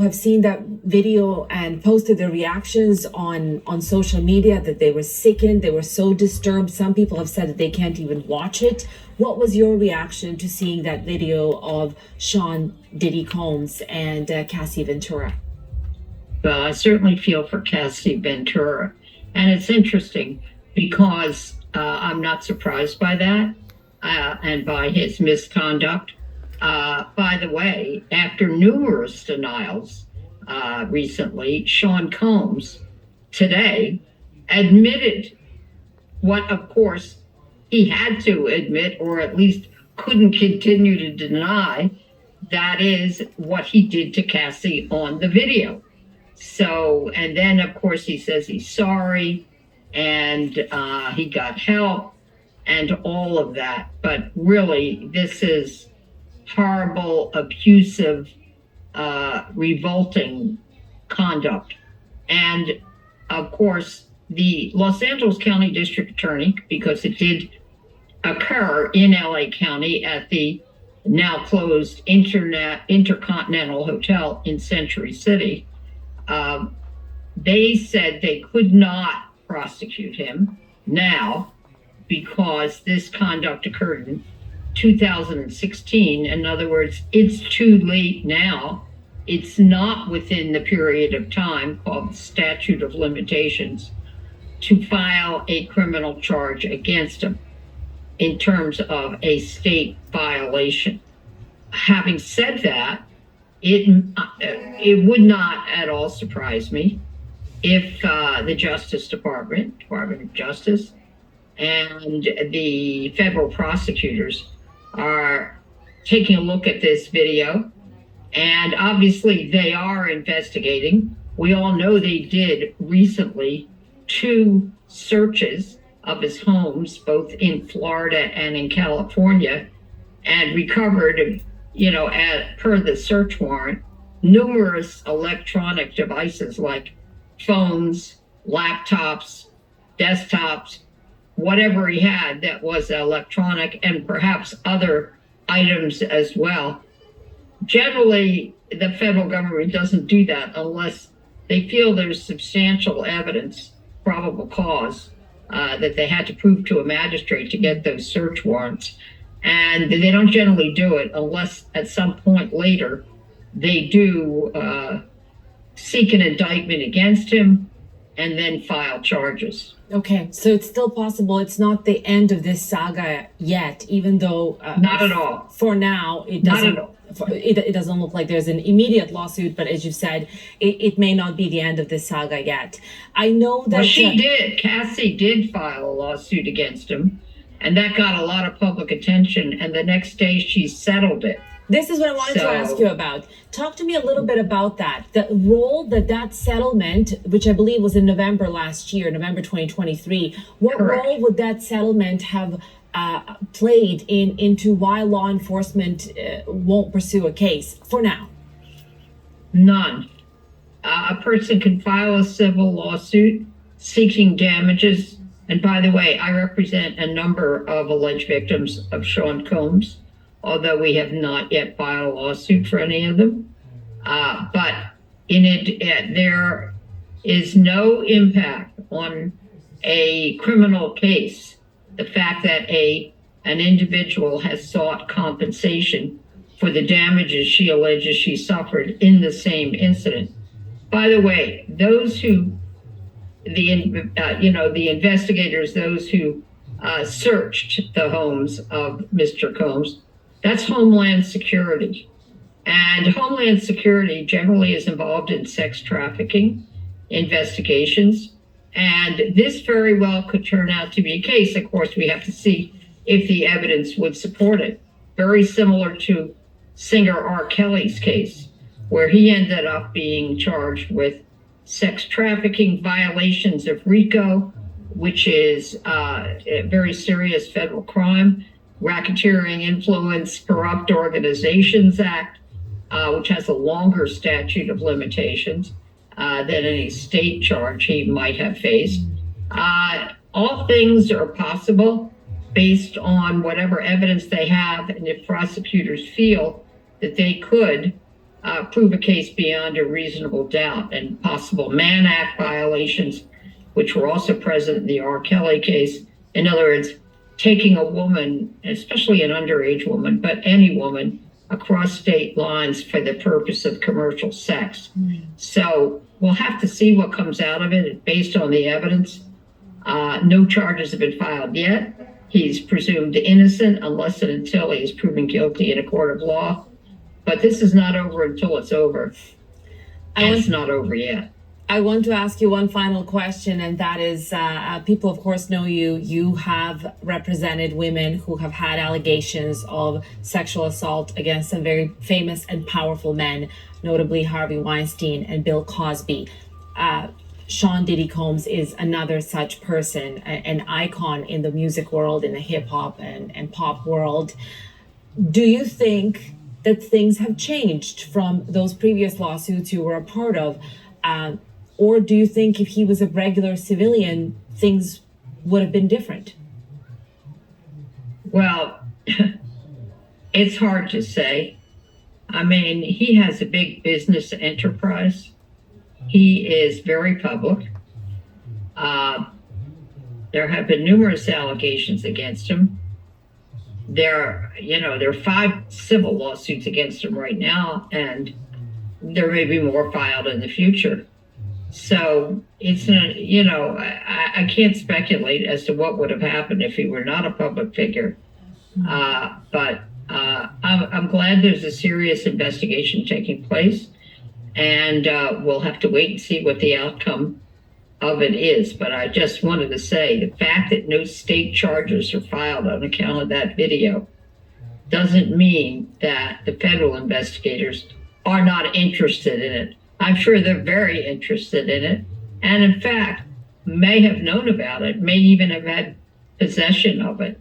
have seen that video and posted their reactions on social media, that they were sickened, they were so disturbed. Some people have said that they can't even watch it. What was your reaction to seeing that video of Sean Diddy Combs and Cassie Ventura? Well, I certainly feel for Cassie Ventura. And it's interesting because I'm not surprised by that and by his misconduct. By the way, after numerous denials recently, Sean Combs today admitted what, of course, he had to admit, or at least couldn't continue to deny, that is what he did to Cassie on the video. So, and then, of course, he says he's sorry and he got help and all of that. But really, this is horrible, abusive, revolting conduct. And of course, the Los Angeles County District Attorney, because it did occur in LA County at the now closed Intercontinental Hotel in Century City, they said they could not prosecute him now because this conduct occurred in 2016. In other words, it's too late now. It's not within the period of time called the statute of limitations to file a criminal charge against him in terms of a state violation. Having said that, it would not at all surprise me if the Justice Department of Justice, and the federal prosecutors are taking a look at this video. And obviously they are investigating. We all know they did recently 2 searches of his homes, both in Florida and in California, and recovered, per the search warrant, numerous electronic devices like phones, laptops, desktops, whatever he had that was electronic, and perhaps other items as well. Generally, the federal government doesn't do that unless they feel there's substantial evidence, probable cause, that they had to prove to a magistrate to get those search warrants. And they don't generally do it unless at some point later they do seek an indictment against him and then file charges. Okay, so it's still possible. It's not the end of this saga yet, even though not at all. For now, it doesn't. Not at all. It doesn't look like there's an immediate lawsuit, but as you said, it may not be the end of this saga yet. I know that Cassie did file a lawsuit against him, and that got a lot of public attention. And the next day, she settled it. This is what I wanted to ask you about. Talk to me a little bit about that. The role that settlement, which I believe was in November last year, November 2023, what Correct. role would that settlement have played into why law enforcement won't pursue a case for now? None. A person can file a civil lawsuit seeking damages. And by the way, I represent a number of alleged victims of Sean Combs, although we have not yet filed a lawsuit for any of them. But in it, there is no impact on a criminal case. The fact that an individual has sought compensation for the damages she alleges she suffered in the same incident. By the way, those who, the investigators, those who searched the homes of Mr. Combs, that's Homeland Security. And Homeland Security generally is involved in sex trafficking investigations. And this very well could turn out to be a case. Of course, we have to see if the evidence would support it. Very similar to singer R. Kelly's case, where he ended up being charged with sex trafficking violations of RICO, which is a very serious federal crime, Racketeering, Influence, Corrupt Organizations Act, which has a longer statute of limitations than any state charge he might have faced. All things are possible based on whatever evidence they have, and if prosecutors feel that they could prove a case beyond a reasonable doubt, and possible Mann Act violations, which were also present in the R. Kelly case. In other words, taking a woman, especially an underage woman, but any woman, across state lines for the purpose of commercial sex. So we'll have to see what comes out of it based on the evidence. No charges have been filed yet. He's presumed innocent unless and until he is proven guilty in a court of law. But this is not over until it's over. And it's not over yet. I want to ask you one final question, and that is, people, of course, know you. You have represented women who have had allegations of sexual assault against some very famous and powerful men, notably Harvey Weinstein and Bill Cosby. Sean Diddy Combs is another such person, an icon in the music world, in the hip hop and pop world. Do you think that things have changed from those previous lawsuits you were a part of? Or do you think if he was a regular civilian, things would have been different? Well, it's hard to say. I mean, he has a big business enterprise. He is very public. There have been numerous allegations against him. There are 5 civil lawsuits against him right now, and there may be more filed in the future. So it's I can't speculate as to what would have happened if he were not a public figure. But I'm glad there's a serious investigation taking place, and we'll have to wait and see what the outcome of it is. But I just wanted to say the fact that no state charges are filed on account of that video doesn't mean that the federal investigators are not interested in it. I'm sure they're very interested in it, and in fact, may have known about it, may even have had possession of it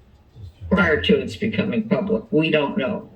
prior to its becoming public. We don't know.